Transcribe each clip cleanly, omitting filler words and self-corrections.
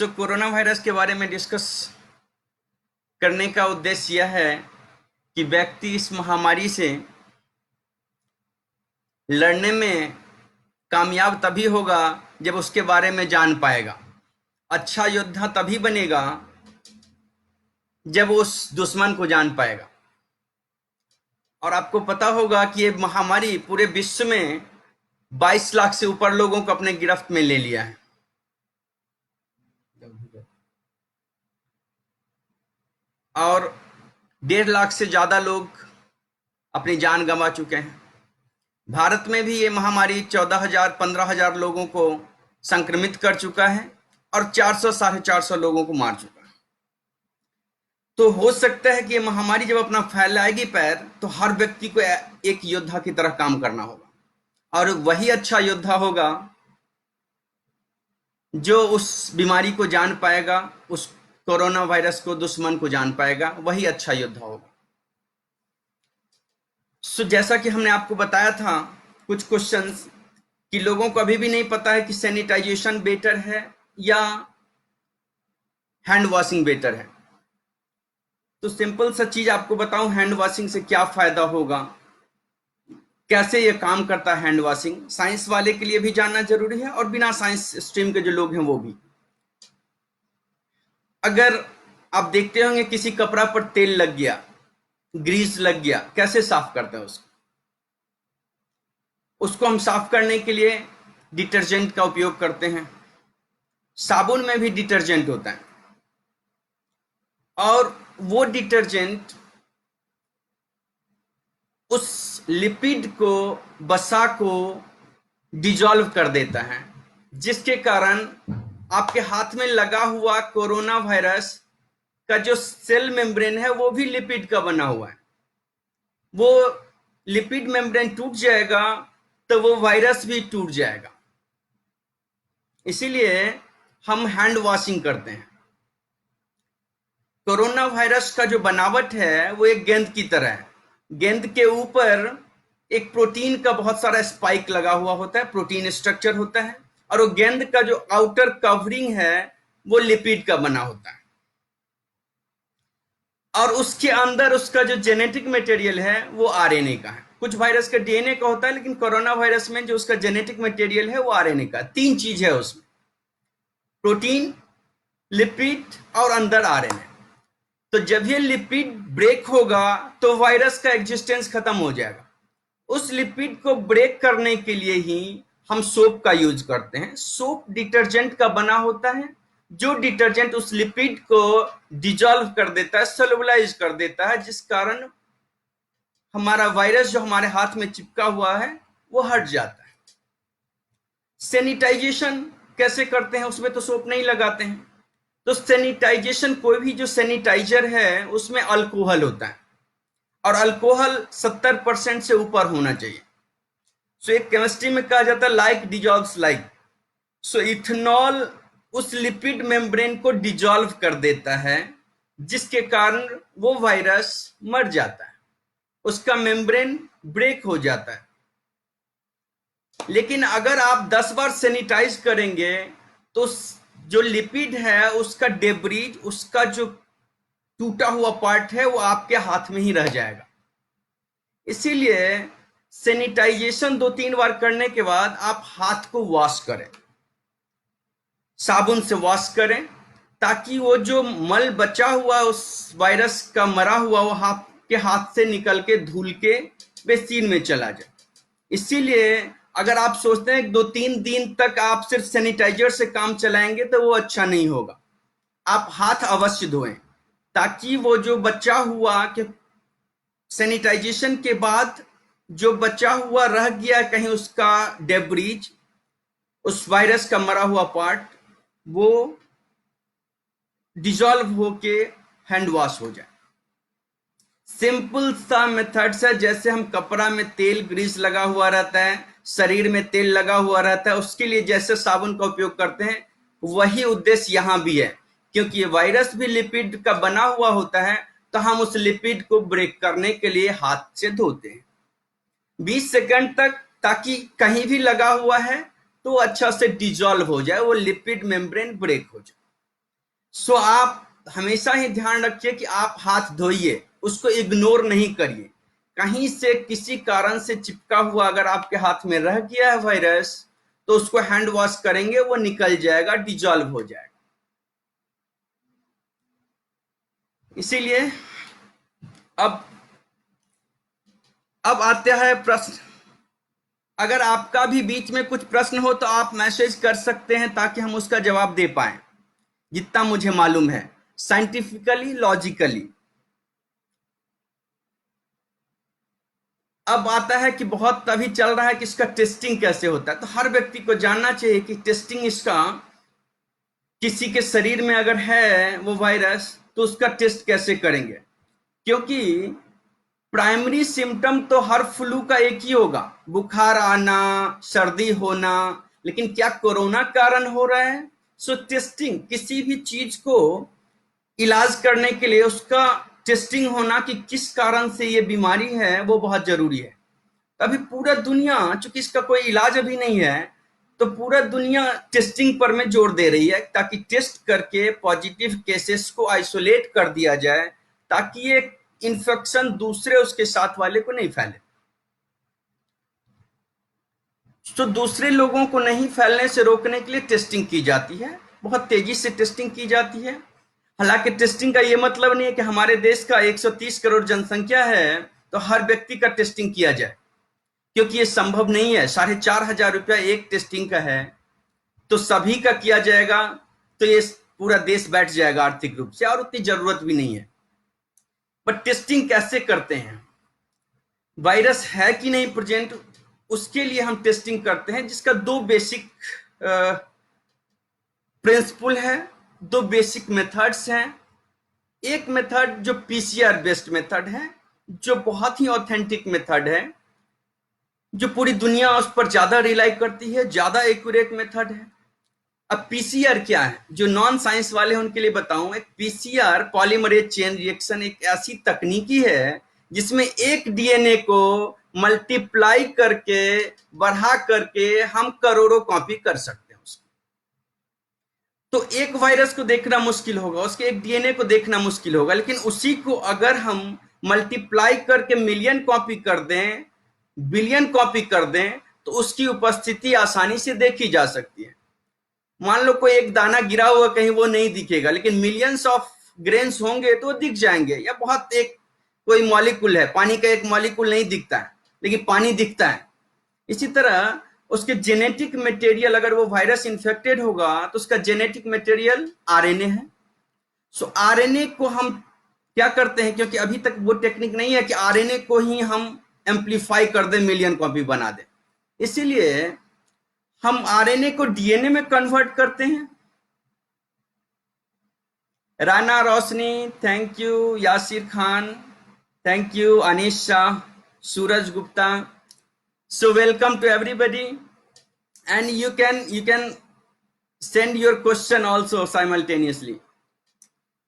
Corona virus के बारे में डिस्कस करने का उद्देश्य यह है कि व्यक्ति इस महामारी से लड़ने में कामयाब तभी होगा जब उसके बारे में जान पाएगा। अच्छा योद्धा तभी बनेगा जब वो उस दुश्मन को जान पाएगा। और आपको पता होगा कि ये महामारी पूरे विश्व में 22 लाख से ऊपर लोगों को अपने गिरफ्त में ले लिया है और 1.5 लाख से ज्यादा लोग अपनी जान गंवा चुके हैं। भारत में भी ये महामारी 14,000 15,000 लोगों को संक्रमित कर चुका है और 400 साढ़े 400 लोगों को मार चुका है। तो हो सकता है कि ये महामारी जब अपना फैलाएगी पैर, तो हर व्यक्ति को एक योद्धा की तरह काम करना होगा और वही अच्छा योद्धा होगा जो उस बीमारी को जान पाएगा, उस कोरोना वायरस को, दुश्मन को जान पाएगा, वही अच्छा योद्धा होगा। जैसा कि हमने आपको बताया था कुछ क्वेश्चंस कि लोगों को अभी भी नहीं पता है कि सैनिटाइजेशन बेटर है या हैंड वॉशिंग बेटर है। तो सिंपल सा चीज आपको बताऊं, हैंड वॉशिंग से क्या फायदा होगा, कैसे ये काम करता है हैंड वॉशिंग। साइंस वाले के लिए भी जानना जरूरी है और बिना साइंस स्ट्रीम के जो लोग हैं वो भी। अगर आप देखते होंगे किसी कपड़ा पर तेल लग गया, ग्रीस लग गया, कैसे साफ करते हैं उसको हम साफ करने के लिए डिटर्जेंट का उपयोग करते हैं। साबुन में भी डिटर्जेंट होता है और वो डिटर्जेंट उस लिपिड को, वसा को डिजॉल्व कर देता है, जिसके कारण आपके हाथ में लगा हुआ कोरोना वायरस का जो सेल मेम्ब्रेन है वो भी लिपिड का बना हुआ है। वो लिपिड मेम्ब्रेन टूट जाएगा तो वो वायरस भी टूट जाएगा। इसीलिए हम हैंड वॉशिंग करते हैं। कोरोना वायरस का जो बनावट है वो एक गेंद की तरह है। गेंद के ऊपर एक प्रोटीन का बहुत सारा स्पाइक लगा हुआ होता है, प्रोटीन स्ट्रक्चर होता है, और वो गेंद का जो आउटर कवरिंग है वो लिपिड का बना होता है और उसके अंदर उसका जो जेनेटिक मटेरियल है वो आरएनए का है। कुछ वायरस का डीएनए का होता है, लेकिन कोरोना वायरस में जो उसका जेनेटिक मटेरियल है वो आरएनए का। 3 चीज है उसमें, प्रोटीन, लिपिड और अंदर आरएनए। तो जब ये लिपिड ब्रेक होगा तो वायरस का एग्जिस्टेंस खत्म हो जाएगा। उस लिपिड को ब्रेक करने के लिए ही हम सोप का यूज करते हैं। सोप डिटर्जेंट का बना होता है, जो डिटर्जेंट उस लिपिड को डिजॉल्व कर देता है, सोलुबलाइज कर देता है, जिस कारण हमारा वायरस जो हमारे हाथ में चिपका हुआ है वो हट जाता है। सैनिटाइजेशन कैसे करते हैं, उसमें तो सोप नहीं लगाते हैं। तो सैनिटाइजेशन, कोई भी जो सैनिटाइजर है उसमें अल्कोहल होता है और अल्कोहल 70% से ऊपर होना चाहिए। सो एक केमिस्ट्री में कहा जाता है लाइक डिजॉल्व्स लाइक। सो इथेनॉल उस लिपिड मेम्ब्रेन को डिजॉल्व कर देता है, जिसके कारण वो वायरस मर जाता है, उसका मेम्ब्रेन ब्रेक हो जाता है। लेकिन अगर आप 10 बार सैनिटाइज करेंगे तो जो लिपिड है उसका डेब्रीज, उसका जो टूटा हुआ पार्ट है वो आपके हाथ में ही रह जाएगा। इसीलिए सैनिटाइजेशन 2-3 बार करने के बाद आप हाथ को वॉश करें, साबुन से वॉश करें, ताकि वो जो मल बचा हुआ उस वायरस का मरा हुआ वो आपके हाथ से निकल के धुल के बेसिन में चला जाए। इसीलिए अगर आप सोचते हैं 2-3 दिन तक आप सिर्फ सैनिटाइजर से काम चलाएंगे तो वो अच्छा नहीं होगा। आप हाथ अवश्य धोएं, ताकि वो जो बचा हुआ के सैनिटाइजेशन के बाद जो बचा हुआ रह गया कहीं उसका डेब्रीज, उस वायरस का मरा हुआ पार्ट, वो डिजॉल्व होके हैंड वॉश हो जाए। सिंपल सा मेथड्स है, जैसे हम कपड़ा में तेल ग्रीस लगा हुआ रहता है, शरीर में तेल लगा हुआ रहता है, उसके लिए जैसे साबुन का उपयोग करते हैं वही उद्देश्य यहां भी है। क्योंकि ये वायरस भी लिपिड का बना हुआ होता है, तो हम उस लिपिड को ब्रेक करने के लिए हाथ से धोते हैं 20 सेकंड तक, ताकि कहीं भी लगा हुआ है तो अच्छा से डिजॉल्व हो जाए, वो लिपिड मेम्ब्रेन ब्रेक हो जाए। सो आप हमेशा ही ध्यान रखिए कि आप हाथ धोइए, उसको इग्नोर नहीं करिए। कहीं से किसी कारण से चिपका हुआ अगर आपके हाथ में रह गया है वायरस, तो उसको हैंड वॉश करेंगे, वो निकल जाएगा, डिजॉल्व हो जाएगा। इसीलिए अब आता है प्रश्न। अगर आपका भी बीच में कुछ प्रश्न हो तो आप मैसेज कर सकते हैं, ताकि हम उसका जवाब दे पाएं, जितना मुझे मालूम है, साइंटिफिकली, लॉजिकली। अब आता है कि बहुत तभी चल रहा है कि इसका टेस्टिंग कैसे होता है। तो हर व्यक्ति को जानना चाहिए कि टेस्टिंग इसका, किसी के शरीर में अगर है वो वायरस, तो उसका टेस्ट कैसे करेंगे। क्योंकि प्राइमरी सिम्टम तो हर फ्लू का एक ही होगा, बुखार आना, सर्दी होना, लेकिन क्या कोरोना कारण हो रहा है। सो टेस्टिंग, किसी भी चीज को इलाज करने के लिए उसका टेस्टिंग होना कि किस कारण से ये बीमारी है, वो बहुत जरूरी है। अभी पूरा दुनिया, चूंकि इसका कोई इलाज अभी नहीं है, तो पूरा दुनिया टेस्टिंग पर में जोर दे रही है, ताकि टेस्ट करके पॉजिटिव केसेस को आइसोलेट कर दिया जाए, ताकि ये इन्फेक्शन दूसरे उसके साथ वाले को नहीं फैले। तो दूसरे लोगों को नहीं फैलने से रोकने के लिए टेस्टिंग की जाती है, बहुत तेजी से टेस्टिंग की जाती है। हालांकि टेस्टिंग का ये मतलब नहीं है कि हमारे देश का 130 करोड़ जनसंख्या है तो हर व्यक्ति का टेस्टिंग किया जाए, क्योंकि ये संभव नहीं है। 4,500 रुपया एक टेस्टिंग का है, तो सभी का किया जाएगा तो ये पूरा देश बैठ जाएगा आर्थिक रूप से, और उतनी जरूरत भी नहीं है। बट टेस्टिंग कैसे करते हैं, वायरस है कि नहीं प्रेजेंट, उसके लिए हम टेस्टिंग करते हैं, जिसका दो बेसिक प्रिंसिपल है, दो बेसिक मेथड्स हैं। एक मेथड जो पीसीआर बेस्ड मेथड है, जो बहुत ही ऑथेंटिक मेथड है, जो पूरी दुनिया उस पर ज्यादा रिलाई करती है, ज्यादा एक्यूरेट मेथड है। अब पीसीआर क्या है, जो नॉन साइंस वाले हैं उनके लिए बताऊं, एक पीसीआर पॉलीमरेज चेन रिएक्शन एक ऐसी तकनीकी है जिसमें एक डीएनए को मल्टीप्लाई करके, बढ़ा करके हम करोड़ों कॉपी कर सकते हैं उसको। तो एक वायरस को देखना मुश्किल होगा, उसके एक डीएनए को देखना मुश्किल होगा, लेकिन उसी को अगर हम मल्टीप्लाई करके मिलियन कॉपी कर दें, बिलियन कॉपी कर दें, तो उसकी उपस्थिति आसानी से देखी जा सकती है। मान लो कोई एक दाना गिरा हुआ कहीं, वो नहीं दिखेगा, लेकिन मिलियंस ऑफ ग्रेन्स होंगे तो वो दिख जाएंगे। या बहुत एक कोई मॉलिक्यूल है, पानी का एक मॉलिक्यूल नहीं दिखता है, लेकिन पानी दिखता है। इसी तरह उसके जेनेटिक मटेरियल, अगर वो वायरस इन्फेक्टेड होगा तो उसका जेनेटिक मटेरियल आरएनए है। सो आरएनए को हम क्या करते हैं, क्योंकि अभी तक वो टेक्निक नहीं है कि आरएनए को ही हम एम्पलीफाई कर दें, मिलियन कॉपी बना दें, इसीलिए हम आरएनए को डीएनए में कन्वर्ट करते हैं। Rana Roshni, thank you. Yasir Khan, thank you. Anish Shah, Suraj Gupta. So welcome to everybody, and you can send your question also simultaneously।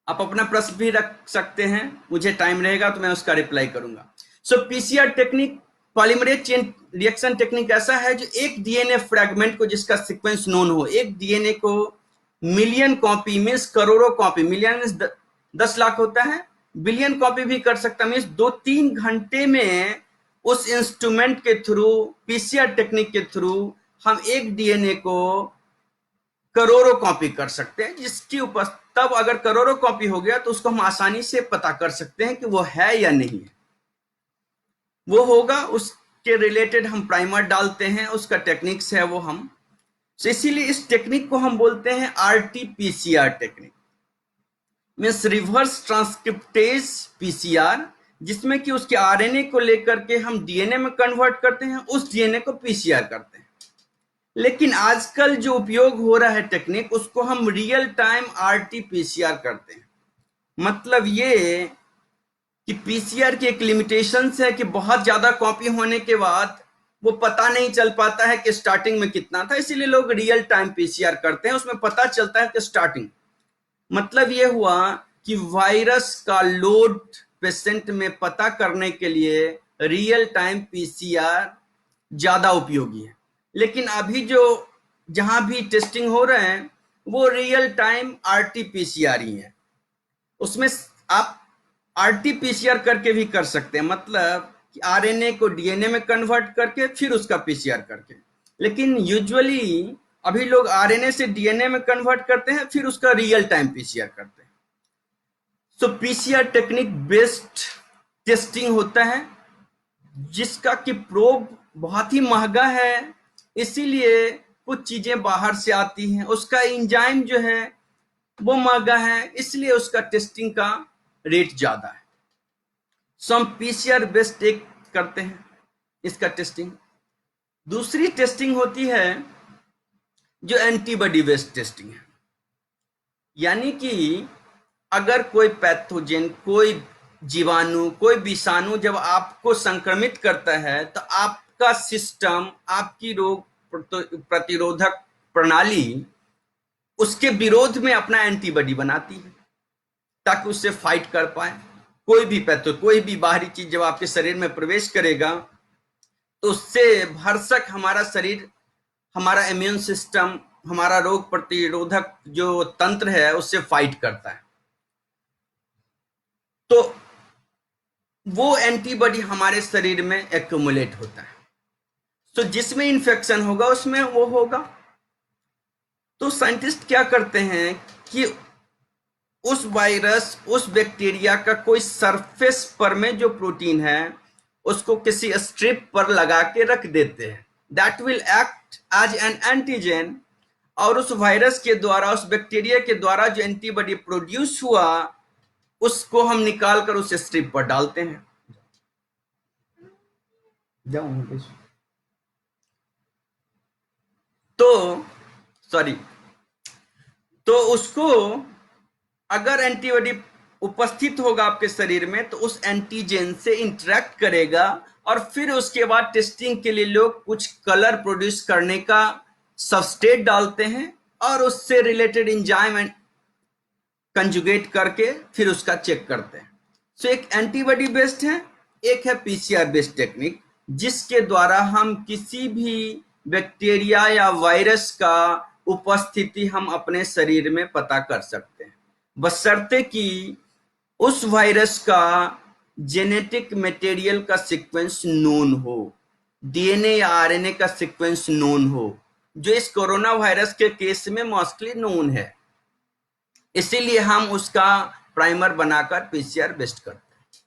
आप अपना प्रश्न भी रख सकते हैं, मुझे टाइम रहेगा तो मैं उसका रिप्लाई करूंगा। So PCR technique, polymerase chain reaction technique ऐसा है जो एक डीएनए फ्रैगमेंट को, जिसका सीक्वेंस नोन हो, एक डीएनए को मिलियन कॉपी मीन्स करोड़ों कॉपी, मिलियन मीन्स 10 लाख होता है, बिलियन कॉपी भी कर सकता मीन्स 2-3 घंटे में उस इंस्ट्रूमेंट के थ्रू, पीसीआर टेक्निक के थ्रू हम एक डीएनए को करोड़ों कॉपी कर सकते हैं, जिसकी उपस्थिति, तब अगर करोड़ों कॉपी हो गया तो उसको हम आसानी से पता कर सकते हैं कि वो है या नहीं है। वो होगा, उसके रिलेटेड हम प्राइमर डालते हैं, उसका टेक्निक्स है वो हम। तो इसीलिए इस टेक्निक को हम बोलते हैं RTPCR technique, means reverse transcriptase PCR, जिसमें कि उसके आरएनए को लेकर के हम डीएनए में कन्वर्ट करते हैं, उस डीएनए को पीसीआर करते हैं। लेकिन आजकल जो उपयोग हो रहा है टेक्निक, उसको हम रियल टाइम आरटीपीसीआर करते हैं। मतलब ये कि पीसीआर की एक लिमिटेशन है कि बहुत ज्यादा कॉपी होने के बाद वो पता नहीं चल पाता है कि स्टार्टिंग में कितना था, इसीलिए लोग रियल टाइम पीसीआर करते हैं, उसमें पता चलता है कि स्टार्टिंग। मतलब ये हुआ कि वायरस का लोड पेशेंट में पता करने के लिए रियल टाइम पीसीआर ज्यादा उपयोगी है। लेकिन अभी जो जहां भी टेस्टिंग हो रहे हैं, वो रियल टाइम आरटीपीसीआर ही है। उसमें आप आरटीपीसीआर करके भी कर सकते हैं, मतलब कि आरएनए को डीएनए में कन्वर्ट करके फिर उसका पीसीआर करके। लेकिन यूजुअली अभी लोग आरएनए से डीएनए में कन्वर्ट करते हैं, फिर उसका रियल टाइम पीसीआर करते हैं। सो पीसीआर टेक्निक बेस्ड टेस्टिंग होता है, जिसका कि प्रोब बहुत ही महंगा है, इसीलिए कुछ चीजें बाहर से आती हैं। उसका इंजाइम जो है वो महंगा है, इसलिए उसका टेस्टिंग का रेट ज्यादा है। सो हम पीसीआर बेस्ड एक करते हैं इसका टेस्टिंग। दूसरी टेस्टिंग होती है जो एंटीबॉडी बेस्ड टेस्टिंग है, यानी कि अगर कोई पैथोजन, कोई जीवाणु, कोई विषाणु जब आपको संक्रमित करता है, तो आपका सिस्टम, आपकी रोग प्रतिरोधक प्रणाली उसके विरोध में अपना एंटीबॉडी बनाती है ताकि उससे फाइट कर पाए। कोई भी कोई भी बाहरी चीज जब आपके शरीर में प्रवेश करेगा तो उससे भरसक हमारा शरीर, हमारा इम्यून सिस्टम, हमारा रोग प्रतिरोधक जो तंत्र है उससे फाइट करता है। तो वो एंटीबॉडी हमारे शरीर में एक्यूमुलेट होता है। तो जिसमें इन्फेक्शन होगा उसमें वो होगा। तो साइंटिस्ट क्या करते हैं कि उस वायरस, उस बैक्टीरिया का कोई सरफेस पर में जो प्रोटीन है उसको किसी स्ट्रिप पर लगा के रख देते हैं, that will act as an antigen. और उस वायरस के द्वारा, उस बैक्टीरिया के द्वारा जो एंटीबॉडी प्रोड्यूस हुआ उसको हम निकाल कर उस स्ट्रिप पर डालते हैं। तो तो उसको अगर एंटीबॉडी उपस्थित होगा आपके शरीर में तो उस एंटीजन से इंटरेक्ट करेगा, और फिर उसके बाद टेस्टिंग के लिए लोग कुछ कलर प्रोड्यूस करने का सबस्ट्रेट डालते हैं और उससे रिलेटेड एंजाइम कंजुगेट करके फिर उसका चेक करते हैं। सो एक एंटीबॉडी बेस्ड है, एक है पीसीआर बेस्ड टेक्निक, जिसके द्वारा हम किसी भी बैक्टीरिया या वायरस का उपस्थिति हम अपने शरीर में पता कर सकते हैं, बशर्ते कि उस वायरस का जेनेटिक मटेरियल का सीक्वेंस नोन हो, डीएनए या आरएनए का सीक्वेंस नोन हो, जो इस कोरोना वायरस के केस में मोस्टली नोन है। इसीलिए हम उसका प्राइमर बनाकर पीसीआर बेस्ड करते हैं।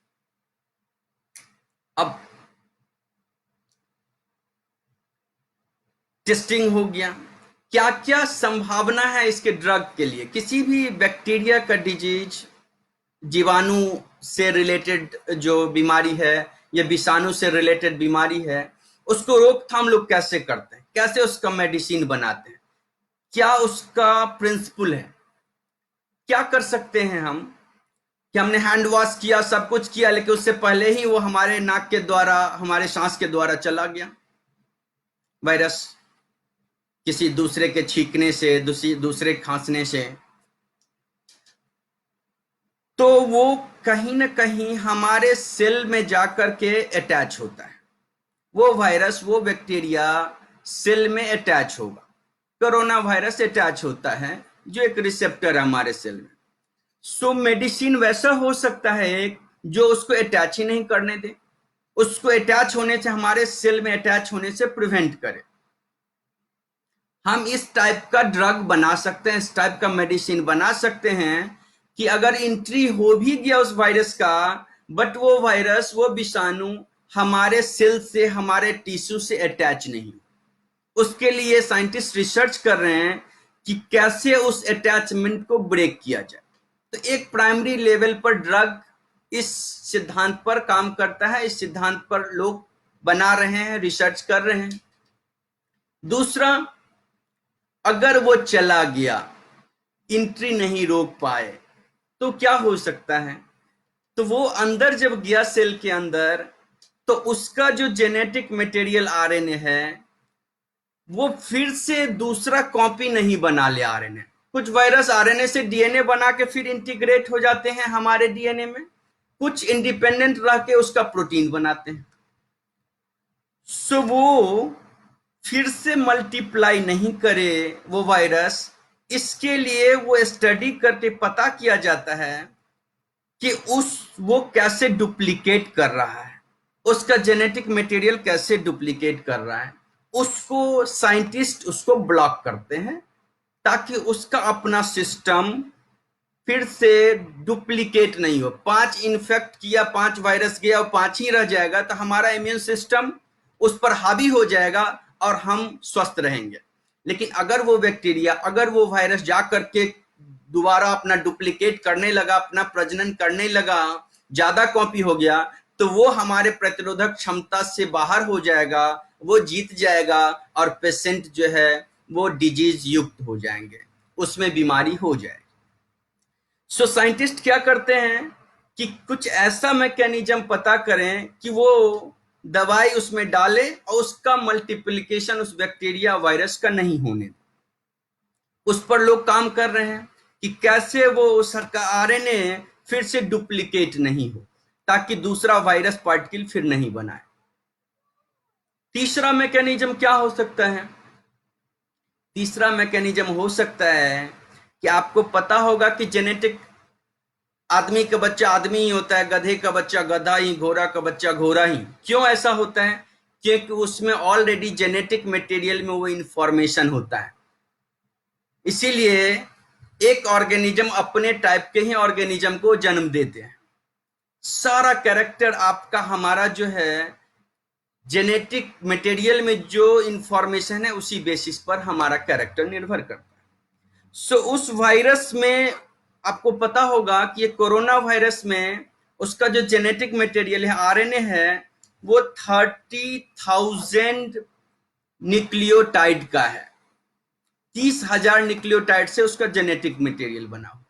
अब टेस्टिंग हो गया, क्या क्या संभावना है इसके ड्रग के लिए। किसी भी बैक्टीरिया का डिजीज, जीवाणु से रिलेटेड जो बीमारी है या विषाणु से रिलेटेड बीमारी है, उसको रोकथाम लोग कैसे करते हैं, कैसे उसका मेडिसिन बनाते हैं, क्या उसका प्रिंसिपल है, क्या कर सकते हैं हम कि हमने हैंड वॉश किया, सब कुछ किया, लेकिन उससे पहले ही वो हमारे नाक के द्वारा, हमारे सांस के द्वारा चला गया वायरस, किसी दूसरे के छींकने से, दूसरे खांसने से, तो वो कहीं ना कहीं हमारे सेल में जाकर के अटैच होता है। वो वायरस, वो बैक्टीरिया सेल में अटैच होगा। कोरोना वायरस अटैच होता है जो एक रिसेप्टर है हमारे सेल में। सो मेडिसिन वैसा हो सकता है एक जो उसको अटैच ही नहीं करने दे, उसको अटैच होने से, हमारे सेल में अटैच होने से प्रिवेंट करे। हम इस टाइप का ड्रग बना सकते हैं, इस टाइप का मेडिसिन बना सकते हैं कि अगर एंट्री हो भी गया उस वायरस का, बट वो वायरस, वो विषाणु हमारे सेल से, हमारे टिश्यू से अटैच नहीं। उसके लिए साइंटिस्ट रिसर्च कर रहे हैं कि कैसे उस अटैचमेंट को ब्रेक किया जाए। तो एक प्राइमरी लेवल पर ड्रग इस सिद्धांत पर काम करता है, इस सिद्धांत पर लोग बना रहे हैं, रिसर्च कर रहे हैं। दूसरा, अगर वो चला गया, एंट्री नहीं रोक पाए, तो क्या हो सकता है। तो वो अंदर जब गया सेल के अंदर, तो उसका जो जेनेटिक मटेरियल आरएनए है वो फिर से दूसरा कॉपी नहीं बना ले आरएनए। कुछ वायरस आरएनए से डीएनए बना के फिर इंटीग्रेट हो जाते हैं हमारे डीएनए में, कुछ इंडिपेंडेंट रह के उसका प्रोटीन बनाते हैं। सो वो फिर से मल्टीप्लाई नहीं करे वो वायरस, इसके लिए वो स्टडी करके पता किया जाता है कि वो कैसे डुप्लीकेट कर रहा है, उसका जेनेटिक मटेरियल कैसे डुप्लीकेट कर रहा है। उसको साइंटिस्ट उसको ब्लॉक करते हैं ताकि उसका अपना सिस्टम फिर से डुप्लीकेट नहीं हो। 5 इन्फेक्ट किया, 5 वायरस गया और 5 ही रह जाएगा तो हमारा इम्यून सिस्टम उस पर हावी हो जाएगा और हम स्वस्थ रहेंगे। लेकिन अगर वो बैक्टीरिया, अगर वो वायरस जा करके दोबारा अपना डुप्लीकेट करने लगा, अपना प्रजनन करने लगा, ज्यादा कॉपी हो गया, तो वो हमारे प्रतिरोधक क्षमता से बाहर हो जाएगा, वो जीत जाएगा और पेशेंट जो है वो डिजीज युक्त हो जाएंगे, उसमें बीमारी हो जाएगी। सो साइंटिस्ट क्या करते हैं कि कुछ ऐसा मैकेनिज्म पता करें कि वो दवाई उसमें डाले और उसका मल्टीप्लिकेशन उस बैक्टीरिया वायरस का नहीं होने दे। उस पर लोग काम कर रहे हैं कि कैसे वो उसका आरएनए फिर से डुप्लीकेट नहीं हो ताकि दूसरा वायरस पार्टिकल फिर नहीं बनाए। तीसरा मैकेनिज्म क्या हो सकता है? तीसरा मैकेनिज्म हो सकता है कि आपको पता होगा कि जेनेटिक, आदमी का बच्चा आदमी ही होता है, गधे का बच्चा गधा ही, घोड़ा का बच्चा घोड़ा ही। क्यों ऐसा होता है? क्योंकि उसमें ऑलरेडी जेनेटिक मटेरियल में वो इंफॉर्मेशन होता है। इसीलिए एक ऑर्गेनिज्म अपने टाइप के ही ऑर्गेनिज्म को जन्म देते हैं। सारा कैरेक्टर आपका, हमारा जो है जेनेटिक मटेरियल में जो इंफॉर्मेशन है उसी बेसिस पर हमारा कैरेक्टर निर्भर करता है। सो उस वायरस में आपको पता होगा कि ये कोरोना वायरस में उसका जो जेनेटिक मटेरियल है, आरएनए है, वो 30,000 न्यूक्लियोटाइड का है। 30,000 न्यूक्लियोटाइड से उसका जेनेटिक मटेरियल बना हुआ।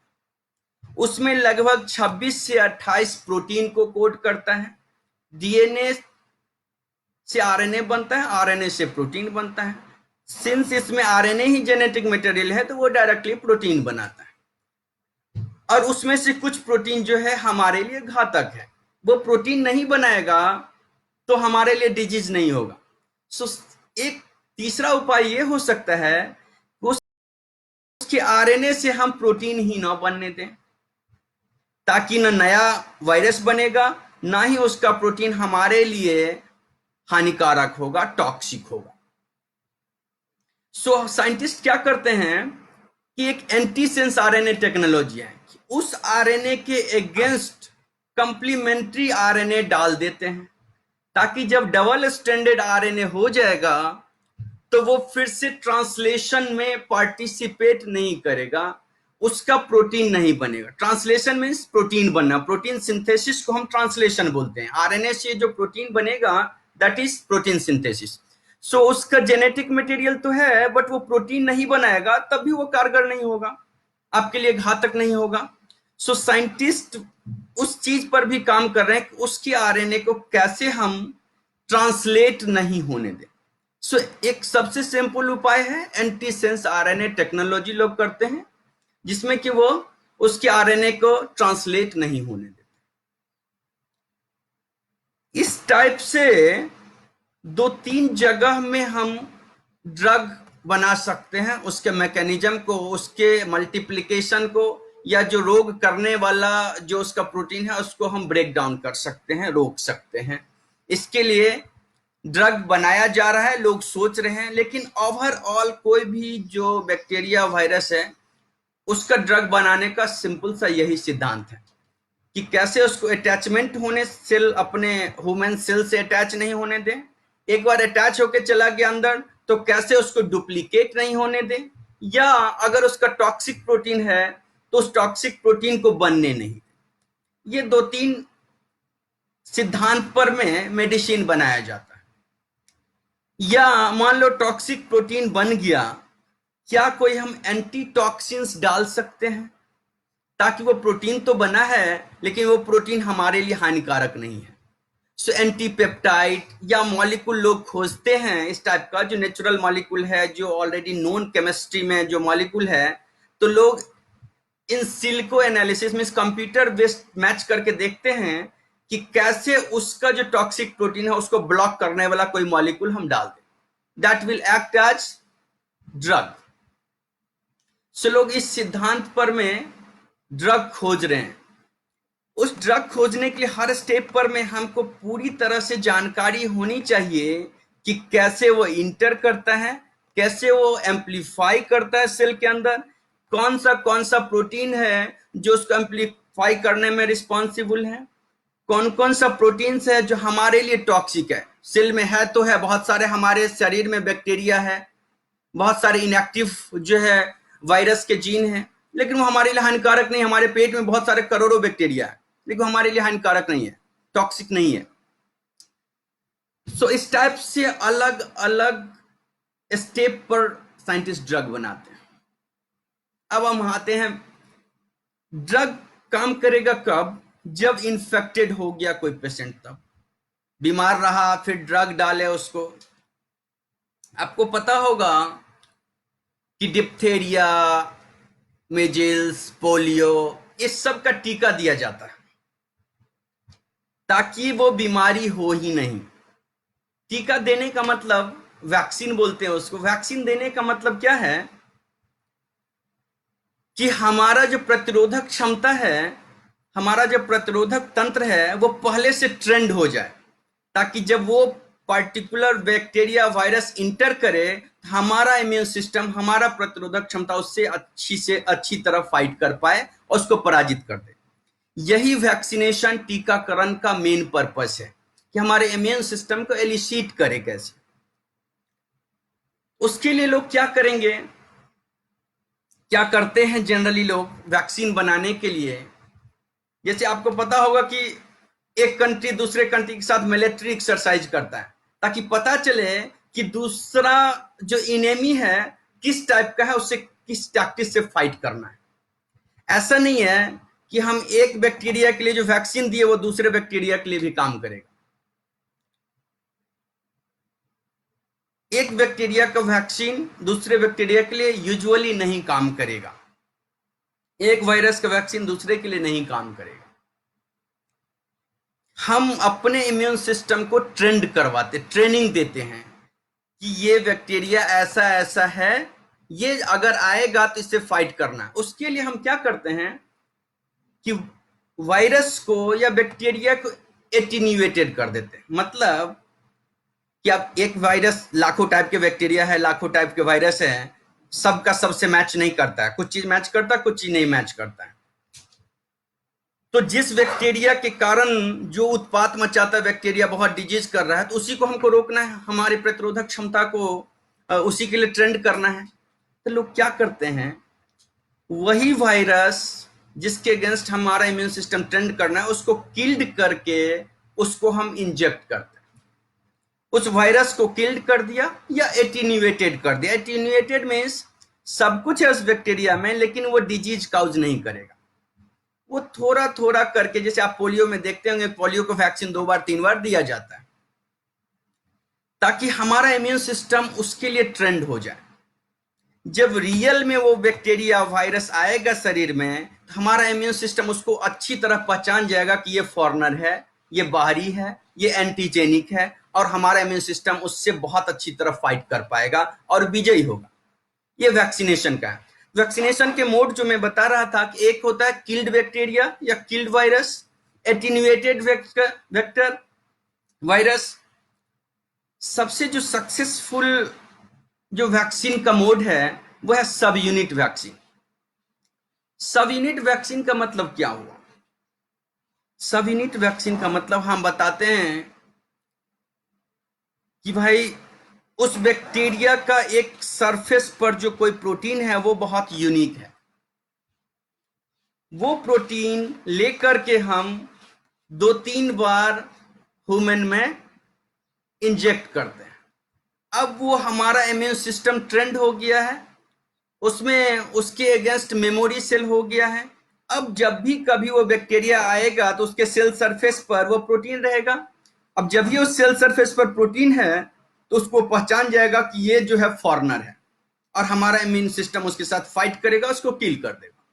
उसमें लगभग 26 से 28 प्रोटीन को कोड करता है। डीएनए से आरएनए बनता है, आरएनए से प्रोटीन बनता है। सिंस इसमें आरएनए ही जेनेटिक मटेरियल है तो वो डायरेक्टली प्रोटीन बनाता है। और उसमें से कुछ प्रोटीन जो है हमारे लिए घातक है। वो प्रोटीन नहीं बनाएगा तो हमारे लिए डिजीज नहीं होगा। सो एक तीसरा उपाय ये हो सकता है उसके आरएनए से हम प्रोटीन ही ना बनने दें, ताकि ना नया वायरस बनेगा, ना ही उसका प्रोटीन हमारे लिए हानिकारक होगा, टॉक्सिक होगा। सो साइंटिस्ट क्या करते हैं कि एक एंटीसेंस आरएनए टेक्नोलॉजी है, उस आरएनए के अगेंस्ट कंप्लीमेंट्री आरएनए डाल देते हैं ताकि जब डबल स्ट्रैंडेड आरएनए हो जाएगा तो वो फिर से ट्रांसलेशन में पार्टिसिपेट नहीं करेगा, उसका प्रोटीन नहीं बनेगा। ट्रांसलेशन मींस प्रोटीन बनना, प्रोटीन सिंथेसिस को हम ट्रांसलेशन बोलते हैं। आरएनए से जो प्रोटीन बनेगा दैट इज प्रोटीन सिंथेसिस। सो उसका जेनेटिक मटेरियल तो है बट वो प्रोटीन नहीं बनाएगा, तब भी वो कारगर नहीं होगा, आपके लिए घातक नहीं होगा। सो साइंटिस्ट उस चीज पर भी काम कर रहे हैं कि उसके आरएनए को कैसे हम ट्रांसलेट नहीं होने दें। सो एक सबसे सिंपल उपाय है एंटीसेंस आरएनए टेक्नोलॉजी लोग करते हैं, जिसमें कि वो उसके आरएनए को ट्रांसलेट नहीं होने देते। इस टाइप से 2-3 जगह में हम ड्रग बना सकते हैं, उसके मैकेनिज्म को, उसके मल्टीप्लिकेशन को, या जो रोग करने वाला जो उसका प्रोटीन है उसको हम ब्रेक डाउन कर सकते हैं, रोक सकते हैं। इसके लिए ड्रग बनाया जा रहा है, लोग सोच रहे हैं, लेकिन ओवरऑल कोई भी जो बैक्टीरिया वायरस है उसका ड्रग बनाने का सिंपल सा यही सिद्धांत है कि कैसे उसको अटैचमेंट होने, सेल अपने ह्यूमन सेल से अटैच नहीं होने दें, एक बार अटैच होकर चला गया अंदर तो कैसे उसको डुप्लीकेट नहीं होने दें, या अगर उसका टॉक्सिक प्रोटीन है तो उस टॉक्सिक प्रोटीन को बनने नहीं दें। ये 2-3 सिद्धांत पर में मेडिसिन बनाया जाता है। या मान लो टॉक्सिक प्रोटीन बन गया, क्या कोई हम एंटी टॉक्सिन्स डाल सकते हैं ताकि वो प्रोटीन तो बना है लेकिन वो प्रोटीन हमारे लिए हानिकारक नहीं है। सो एंटीपेप्टाइड या मॉलिक्यूल लोग खोजते हैं इस टाइप का, जो नेचुरल मॉलिक्यूल है, जो ऑलरेडी नोन केमिस्ट्री में जो मॉलिक्यूल है, तो लोग इन सिलिको एनालिसिस में कंप्यूटर बेस्ड मैच करके देखते हैं कि कैसे उसका जो टॉक्सिक प्रोटीन है उसको ब्लॉक करने वाला कोई मॉलिक्यूल हम डाल दें, that will act as drug. So लोग इस सिद्धांत पर में ड्रग खोज रहे हैं। उस ड्रग खोजने के लिए हर स्टेप पर में हमको पूरी तरह से जानकारी होनी चाहिए कि कैसे वो इंटर करता है, कैसे वो एम्पलीफाई करता है सेल के अंदर, कौन सा प्रोटीन है जो उसको एम्पलीफाई करने में रिस्पॉन्सिबल है, कौन कौन सा प्रोटीन्स है जो हमारे लिए टॉक्सिक है। सेल में है तो है, बहुत सारे हमारे शरीर में बैक्टीरिया है, बहुत सारे इनएक्टिव जो है वायरस के जीन हैं, लेकिन वो हमारे लिए हानिकारक नहीं। हमारे पेट में बहुत सारे करोड़ों बैक्टीरिया है, लेकिन हमारे लिए हानिकारक नहीं है, टॉक्सिक नहीं है। सो इस टाइप से अलग अलग स्टेप पर साइंटिस्ट ड्रग बनाते हैं। अब हम आते हैं, ड्रग काम करेगा कब? जब इन्फेक्टेड हो गया कोई पेशेंट, तब बीमार रहा फिर ड्रग डाले उसको। आपको पता होगा कि डिप्थेरिया, मेजिल्स, पोलियो, इस सब का टीका दिया जाता है ताकि वो बीमारी हो ही नहीं। टीका देने का मतलब वैक्सीन बोलते हैं उसको। वैक्सीन देने का मतलब क्या है कि हमारा जो प्रतिरोधक क्षमता है, हमारा जो प्रतिरोधक तंत्र है, वो पहले से ट्रेंड हो जाए, ताकि जब वो पर्टिकुलर बैक्टीरिया वायरस इंटर करे, हमारा इम्यून सिस्टम, हमारा प्रतिरोधक क्षमता उससे अच्छी तरह फाइट कर पाए और उसको पराजित कर दे। यही वैक्सीनेशन, टीकाकरण का मेन पर्पस है कि हमारे इम्यून सिस्टम को एलिसिट करे कैसे। उसके लिए लोग क्या करेंगे, क्या करते हैं जनरली लोग वैक्सीन बनाने के लिए? जैसे आपको पता होगा कि एक कंट्री दूसरे कंट्री के साथ मिलिट्री एक्सरसाइज करता है ताकि पता चले कि दूसरा जो इनेमी है किस टाइप का है, उससे किस टैक्टिस से फाइट करना है। ऐसा नहीं है कि हम एक बैक्टीरिया के लिए जो वैक्सीन दिए वो दूसरे बैक्टीरिया के लिए भी काम करेगा। एक बैक्टीरिया का वैक्सीन दूसरे बैक्टीरिया के लिए यूजुअली नहीं काम करेगा, एक वायरस का वैक्सीन दूसरे के लिए नहीं काम करेगा। हम अपने इम्यून सिस्टम को ट्रेनिंग देते हैं कि ये बैक्टीरिया ऐसा ऐसा है, ये अगर आएगा तो इससे फाइट करना है। उसके लिए हम क्या करते हैं कि वायरस को या बैक्टीरिया को एटीन्यूएटेड कर देते हैं। मतलब कि अब एक वायरस, लाखों टाइप के बैक्टीरिया है, लाखों टाइप के वायरस है, सबका सबसे मैच नहीं करता है। कुछ चीज मैच करता है, कुछ चीज नहीं मैच करता है। तो जिस बैक्टीरिया के कारण जो उत्पात मचाता है, बैक्टीरिया बहुत डिजीज कर रहा है, तो उसी को हमको रोकना है, हमारी प्रतिरोधक क्षमता को उसी के लिए ट्रेंड करना है। तो लोग क्या करते हैं, वही वायरस जिसके अगेंस्ट हमारा इम्यून सिस्टम ट्रेंड करना है, उसको किल्ड करके उसको हम इंजेक्ट करते हैं। उस वायरस को किल्ड कर दिया या एटीन्यूएटेड कर दिया। एटीन्यूएटेड मीन्स सब कुछ है उस बैक्टीरिया में, लेकिन वो डिजीज काउज नहीं करेगा। वो थोड़ा थोड़ा करके, जैसे आप पोलियो में देखते होंगे, पोलियो को वैक्सीन 2 बार 3 बार दिया जाता है ताकि हमारा इम्यून सिस्टम उसके लिए ट्रेंड हो जाए। जब रियल में वो बैक्टीरिया वायरस आएगा शरीर में, तो हमारा इम्यून सिस्टम उसको अच्छी तरह पहचान जाएगा कि ये फॉरेनर है, ये बाहरी है, ये एंटीजेनिक है, और हमारा इम्यून सिस्टम उससे बहुत अच्छी तरह फाइट कर पाएगा और विजयी होगा। ये वैक्सीनेशन का है। वैक्सीनेशन के मोड जो मैं बता रहा था कि एक होता है किल्ड बैक्टीरिया या killed virus, attenuated vector virus. सबसे जो सक्सेसफुल जो वैक्सीन का मोड है वो है सब यूनिट वैक्सीन। सब यूनिट वैक्सीन का मतलब क्या हुआ? सब यूनिट वैक्सीन का मतलब हम बताते हैं कि भाई उस बैक्टीरिया का एक सरफेस पर जो कोई प्रोटीन है वो बहुत यूनिक है, वो प्रोटीन लेकर के हम 2-3 बार ह्यूमन में इंजेक्ट करते हैं। अब वो हमारा इम्यून सिस्टम ट्रेंड हो गया है, उसमें उसके अगेंस्ट मेमोरी सेल हो गया है। अब जब भी कभी वो बैक्टीरिया आएगा तो उसके सेल सरफेस पर वो प्रोटीन रहेगा। अब जब भी उस सेल सरफेस पर प्रोटीन है तो उसको पहचान जाएगा कि ये जो है फॉरेनर है, और हमारा इम्यून सिस्टम उसके साथ फाइट करेगा, उसको किल कर देगा।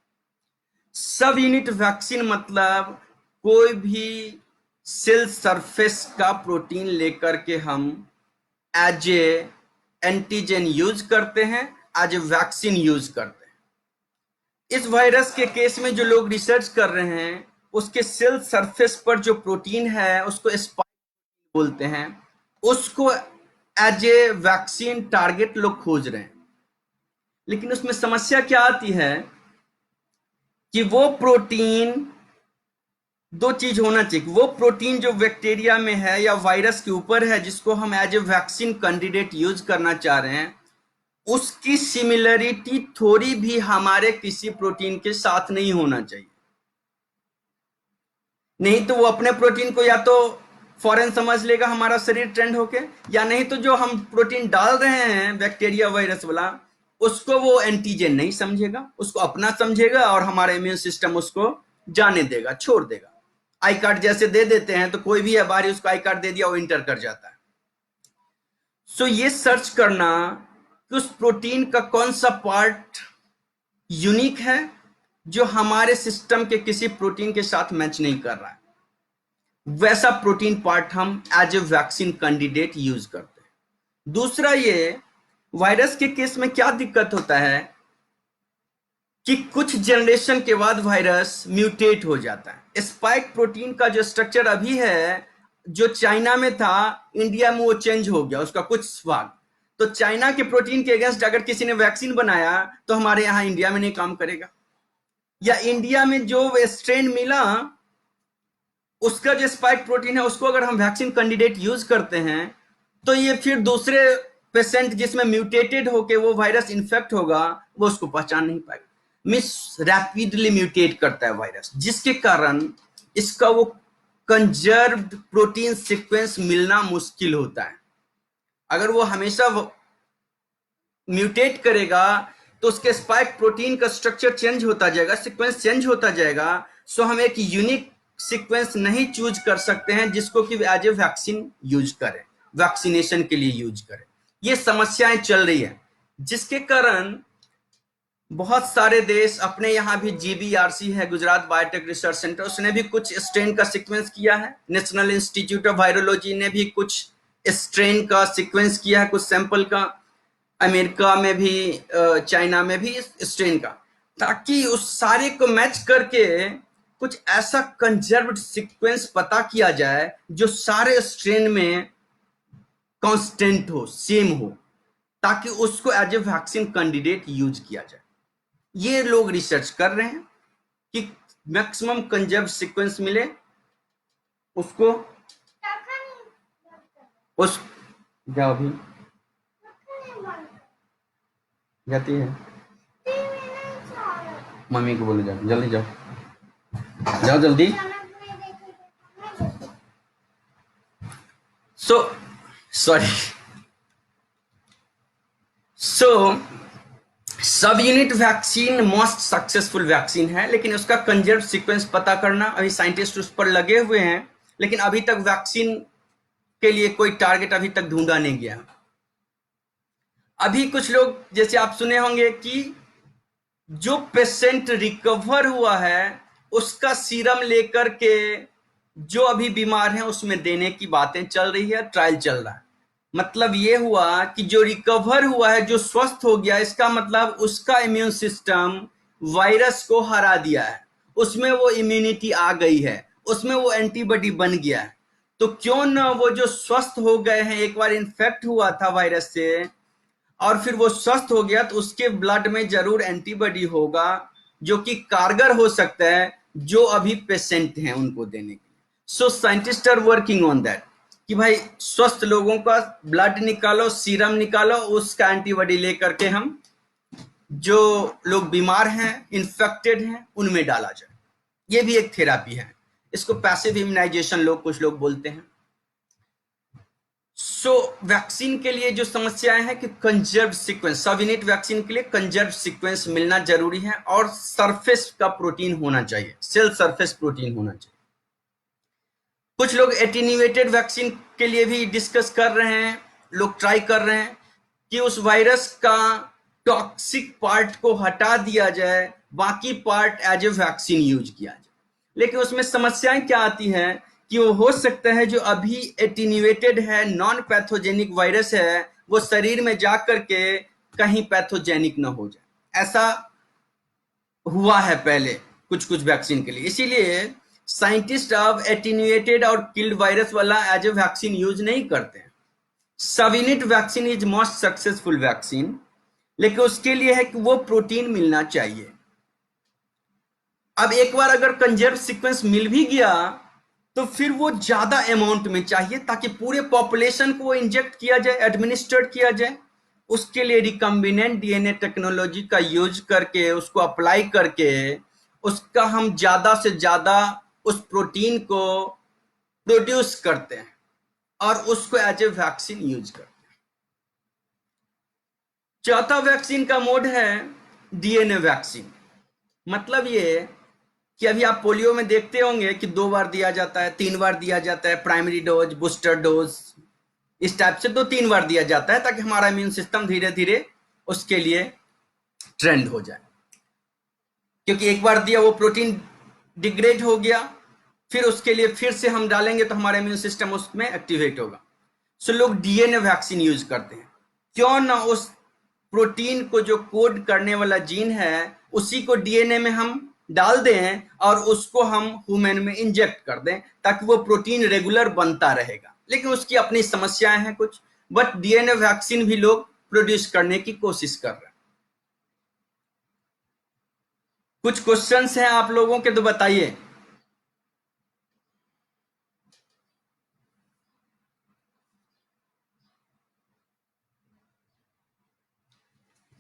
सब यूनिट वैक्सीन मतलब कोई भी सेल सरफेस का प्रोटीन लेकर के हम एज ए एंटीजन यूज करते हैं, एज ए वैक्सीन यूज करते हैं। इस वायरस के केस में जो लोग रिसर्च कर रहे हैं, उसके सेल सरफेस पर जो प्रोटीन है उसको स्पाइक बोलते हैं, उसको एज ए वैक्सीन टारगेट लोग खोज रहे हैं। लेकिन उसमें समस्या क्या आती है कि वो प्रोटीन, दो चीज होना चाहिए। वो प्रोटीन जो बैक्टीरिया में है या वायरस के ऊपर है, जिसको हम as a vaccine candidate use करना चाह रहे हैं, उसकी सिमिलरिटी थोड़ी भी हमारे किसी प्रोटीन के साथ नहीं होना चाहिए। नहीं तो वो अपने प्रोटीन को या तो फॉरेन समझ लेगा हमारा शरीर ट्रेंड होके, या नहीं तो जो हम प्रोटीन डाल रहे हैं बैक्टीरिया वायरस वाला, उसको वो एंटीजन नहीं समझेगा, उसको अपना समझेगा और हमारा इम्यून सिस्टम उसको जाने देगा, छोड़ देगा। आई कार्ड जैसे दे देते हैं तो कोई भी है बाहरी, उसको आई कार्ड दे दिया, वो इंटर कर जाता है। सो ये सर्च करना कि उस प्रोटीन का कौन सा पार्ट यूनिक है जो हमारे सिस्टम के किसी प्रोटीन के साथ मैच नहीं कर रहा है, वैसा प्रोटीन पार्ट हम as a vaccine candidate use करते हैं। दूसरा, ये वायरस के केस में क्या दिक्कत होता है कि कुछ जनरेशन के बाद वायरस म्यूटेट हो जाता है। स्पाइक प्रोटीन का जो स्ट्रक्चर अभी है, जो चाइना में था, इंडिया में वो चेंज हो गया उसका कुछ भाग। तो चाइना के प्रोटीन के अगेंस्ट अगर किसी ने वैक्सीन बनाया तो हमारे यहाँ इंडिया में नहीं काम करेगा, या इंडिया में जो स्ट्रेन मिला उसका जो स्पाइक प्रोटीन है उसको अगर हम वैक्सीन कैंडिडेट यूज करते हैं तो ये फिर दूसरे पेशेंट जिसमें म्यूटेटेड होके वो वायरस इन्फेक्ट होगा, वो उसको पहचान नहीं पाएगा। मिस रैपिडली म्यूटेट करता है वायरस, जिसके कारण इसका वो कंजर्व्ड प्रोटीन सीक्वेंस मिलना मुश्किल होता है। अगर वो हमेशा म्यूटेट करेगा तो उसके स्पाइक प्रोटीन का स्ट्रक्चर चेंज होता जाएगा, सीक्वेंस चेंज होता जाएगा। सो हम एक यूनिक सीक्वेंस नहीं चूज कर सकते हैं जिसको कि एज ए वैक्सीन यूज करें, वैक्सीनेशन के लिए यूज करें। ये समस्याएं चल रही है, जिसके कारण बहुत सारे देश, अपने यहाँ भी जीबीआरसी है, गुजरात बायोटेक रिसर्च सेंटर, उसने भी कुछ स्ट्रेन का सीक्वेंस किया है। नेशनल इंस्टीट्यूट ऑफ वायरोलॉजी ने भी कुछ स्ट्रेन का सीक्वेंस किया है, कुछ सैंपल का। अमेरिका में भी, चाइना में भी स्ट्रेन का, ताकि उस सारे को मैच करके कुछ ऐसा कंजर्व्ड सीक्वेंस पता किया जाए जो सारे स्ट्रेन में कांस्टेंट हो, सेम हो, ताकि उसको as a vaccine candidate use किया जाए। ये लोग रिसर्च कर रहे हैं कि मैक्सिमम कंजर्व सीक्वेंस मिले उसको। उस जाओ अभी जाती है, मम्मी को बोले जाओ, जल्दी जाओ, जाओ जल्दी। सॉरी सब unit vaccine most successful vaccine है, लेकिन उसका कंजर्व सीक्वेंस पता करना, अभी साइंटिस्ट उस पर लगे हुए हैं, लेकिन अभी तक वैक्सीन के लिए कोई टारगेट अभी तक ढूंढा नहीं गया। अभी कुछ लोग, जैसे आप सुने होंगे कि जो पेशेंट रिकवर हुआ है उसका सीरम लेकर के जो अभी बीमार हैं उसमें देने की बातें चल रही है, ट्रायल चल रहा है। मतलब ये हुआ कि जो रिकवर हुआ है, जो स्वस्थ हो गया, इसका मतलब उसका इम्यून सिस्टम वायरस को हरा दिया है, उसमें वो इम्यूनिटी आ गई है, उसमें वो एंटीबॉडी बन गया है। तो क्यों न वो जो स्वस्थ हो गए हैं, एक बार इन्फेक्ट हुआ था वायरस से और फिर वो स्वस्थ हो गया, तो उसके ब्लड में जरूर एंटीबॉडी होगा जो कि कारगर हो सकता है जो अभी पेशेंट हैं उनको देने के लिए। So scientist are working on that कि भाई स्वस्थ लोगों का ब्लड निकालो, सीरम निकालो, उसका एंटीबॉडी लेकर के हम जो लोग बीमार हैं, इन्फेक्टेड हैं, उनमें डाला जाए। ये भी एक थेरापी है, इसको पैसिव इम्यूनाइजेशन लोग, कुछ लोग बोलते हैं। वैक्सीन के लिए जो समस्याएं हैं कि कंजर्व सीक्वेंस, सब यूनिट वैक्सीन के लिए कंजर्व सीक्वेंस मिलना जरूरी है और सरफेस का प्रोटीन होना चाहिए, सेल सरफेस प्रोटीन होना चाहिए। कुछ लोग एटीन्यूएटेड वैक्सीन के लिए भी डिस्कस कर रहे हैं, लोग ट्राई कर रहे हैं कि उस वायरस का टॉक्सिक पार्ट को हटा दिया जाए, बाकी part as a vaccine use किया जाए। लेकिन उसमें समस्याएं क्या आती है कि वो हो सकता है जो अभी एटीन्यूएटेड है, नॉन पैथोजेनिक वायरस है, वो शरीर में जाकर के कहीं पैथोजेनिक ना हो जाए। ऐसा हुआ है पहले कुछ कुछ वैक्सीन के लिए, इसीलिए साइंटिस्ट अब एटीन्यूएटेड और किल्ड वायरस वाला एज ए वैक्सीन यूज नहीं करते हैं। Subunit vaccine is most successful vaccine, लेकिन उसके लिए है कि वो प्रोटीन मिलना चाहिए। अब एक बार अगर कंजर्व सीक्वेंस मिल भी गया तो फिर वो ज्यादा अमाउंट में चाहिए ताकि पूरे पॉपुलेशन को वो इंजेक्ट किया जाए, एडमिनिस्ट्रेट किया जाए। उसके लिए रिकम्बिनेंट डीएनए टेक्नोलॉजी का यूज करके, उसको अप्लाई करके, उसका हम ज्यादा से ज्यादा उस प्रोटीन को प्रोड्यूस करते हैं और उसको एज ए वैक्सीन यूज करते हैं। चौथा वैक्सीन का मोड है डीएनए वैक्सीन। मतलब ये कि अभी आप पोलियो में देखते होंगे कि 2 बार दिया जाता है, 3 बार दिया जाता है, प्राइमरी डोज, बूस्टर डोज, इस टाइप से 2-3 बार दिया जाता है ताकि हमारा इम्यून सिस्टम धीरे धीरे उसके लिए ट्रेंड हो जाए। क्योंकि एक बार दिया वो प्रोटीन डिग्रेड हो गया, फिर उसके लिए फिर से हम डालेंगे तो हमारा इम्यून सिस्टम उसमें एक्टिवेट होगा। सो लोग डीएनए वैक्सीन यूज करते हैं। क्यों ना उस प्रोटीन को जो कोड करने वाला जीन है उसी को डीएनए में हम डाल दें और उसको हम ह्यूमन में इंजेक्ट कर दें ताकि वो प्रोटीन रेगुलर बनता रहेगा। लेकिन उसकी अपनी समस्याएं हैं कुछ, बट डीएनए वैक्सीन भी लोग प्रोड्यूस करने की कोशिश कर रहे हैं। कुछ क्वेश्चंस हैं आप लोगों के तो बताइए।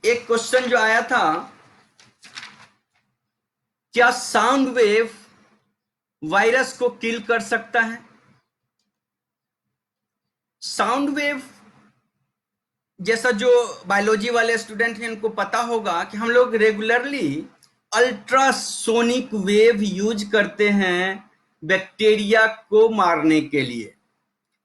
एक क्वेश्चन जो आया था, क्या साउंड वेव वायरस को किल कर सकता है? साउंड वेव, जैसा जो बायोलॉजी वाले स्टूडेंट हैं उनको पता होगा कि हम लोग रेगुलरली अल्ट्रासोनिक वेव यूज करते हैं बैक्टीरिया को मारने के लिए।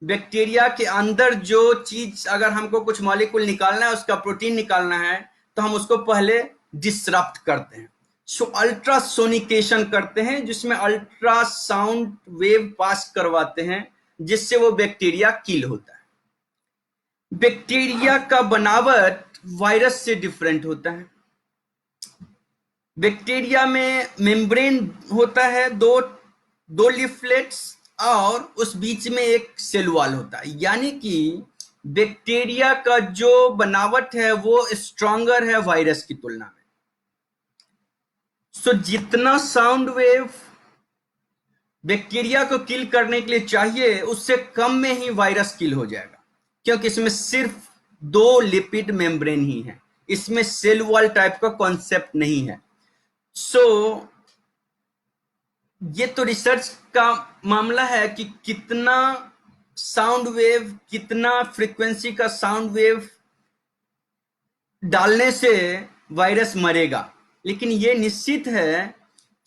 बैक्टीरिया के अंदर जो चीज, अगर हमको कुछ मॉलिक्यूल निकालना है, उसका प्रोटीन निकालना है, तो हम उसको पहले डिसरप्ट करते हैं। सो अल्ट्रासोनिकेशन करते हैं जिसमें अल्ट्रासाउंड वेव पास करवाते हैं जिससे वो बैक्टीरिया किल होता है। बैक्टीरिया का बनावट वायरस से डिफरेंट होता है। बैक्टीरिया में मेम्ब्रेन होता है, दो लीफलेट्स, और उस बीच में एक सेल वॉल होता है। यानी कि बैक्टीरिया का जो बनावट है वो स्ट्रॉन्गर है वायरस की तुलना में। सो जितना साउंड वेव बैक्टीरिया को किल करने के लिए चाहिए उससे कम में ही वायरस किल हो जाएगा, क्योंकि इसमें सिर्फ 2 लिपिड मेम्ब्रेन ही है, इसमें सेल वॉल टाइप का कॉन्सेप्ट नहीं है। सो ये तो रिसर्च का मामला है कि कितना साउंड वेव, कितना फ्रीक्वेंसी का साउंड वेव डालने से वायरस मरेगा। लेकिन ये निश्चित है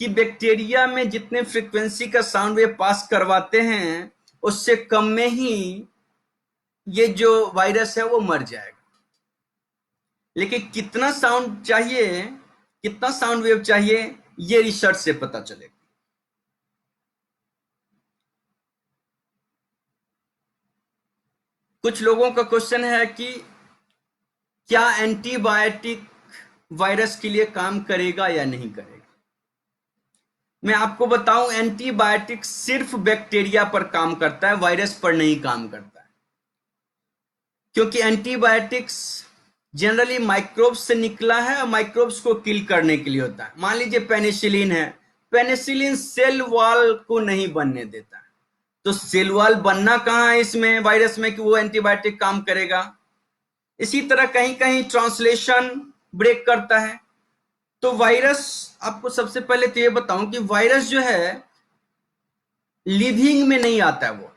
कि बैक्टीरिया में जितने फ्रीक्वेंसी का साउंड वेव पास करवाते हैं उससे कम में ही ये जो वायरस है वो मर जाएगा। लेकिन कितना साउंड चाहिए, कितना साउंड वेव चाहिए, ये रिसर्च से पता चलेगा। कुछ लोगों का क्वेश्चन है कि क्या एंटीबायोटिक वायरस के लिए काम करेगा या नहीं करेगा। मैं आपको बताऊं, एंटीबायोटिक सिर्फ बैक्टीरिया पर काम करता है, वायरस पर नहीं काम करता है। क्योंकि एंटीबायोटिक्स जनरली माइक्रोब्स से निकला है और माइक्रोब्स को किल करने के लिए होता है। मान लीजिए पेनिसिलिन है, पेनिसिलिन सेल वॉल को नहीं बनने देता है, तो सेल वॉल बनना कहां है इसमें वायरस में कि वो एंटीबायोटिक काम करेगा। इसी तरह कहीं कहीं ट्रांसलेशन ब्रेक करता है। तो वायरस, आपको सबसे पहले तो ये बताऊं कि वायरस जो है लिविंग में नहीं आता है।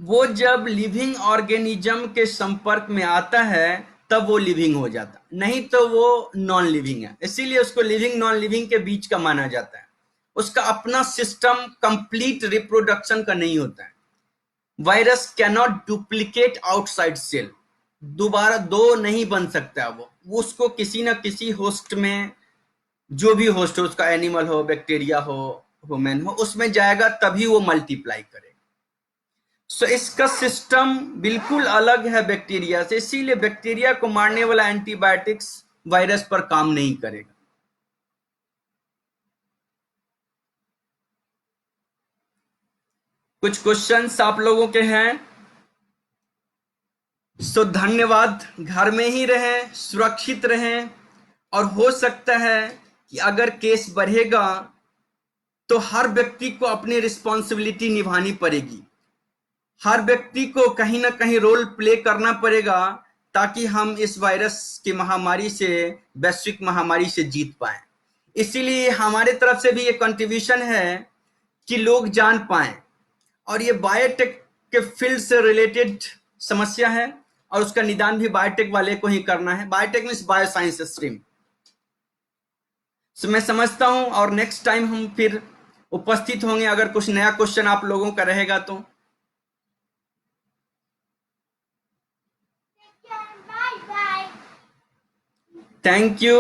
वो जब लिविंग ऑर्गेनिज्म के संपर्क में आता है तब वो लिविंग हो जाता, नहीं तो वो नॉन लिविंग है। इसीलिए उसको लिविंग नॉन लिविंग के बीच का माना जाता है। उसका अपना सिस्टम कंप्लीट रिप्रोडक्शन का नहीं होता है। Virus cannot duplicate outside cell, दोबारा 2 नहीं बन सकता है। वो उसको किसी ना किसी होस्ट में, जो भी होस्ट हो, उसका एनिमल हो, बैक्टीरिया हो, ह्यूमन हो, उसमें जाएगा तभी वो मल्टीप्लाई करेगा। सो इसका सिस्टम बिल्कुल अलग है बैक्टीरिया से, इसीलिए बैक्टीरिया को मारने वाला एंटीबायोटिक्स वायरस पर काम नहीं करेगा। कुछ क्वेश्चंस आप लोगों के हैं। सो धन्यवाद। घर में ही रहें, सुरक्षित रहें, और हो सकता है कि अगर केस बढ़ेगा तो हर व्यक्ति को अपनी रिस्पॉन्सिबिलिटी निभानी पड़ेगी। हर व्यक्ति को कहीं ना कहीं रोल प्ले करना पड़ेगा ताकि हम इस वायरस की महामारी से, वैश्विक महामारी से जीत पाए। इसीलिए हमारे तरफ से भी ये कंट्रीब्यूशन है कि लोग जान पाएं। और ये बायोटेक के फील्ड से रिलेटेड समस्या है और उसका निदान भी बायोटेक वाले को ही करना है। Biotech means bio science stream. So मैं समझता हूं, और नेक्स्ट टाइम हम फिर उपस्थित होंगे अगर कुछ नया क्वेश्चन आप लोगों का रहेगा तो। Thank you.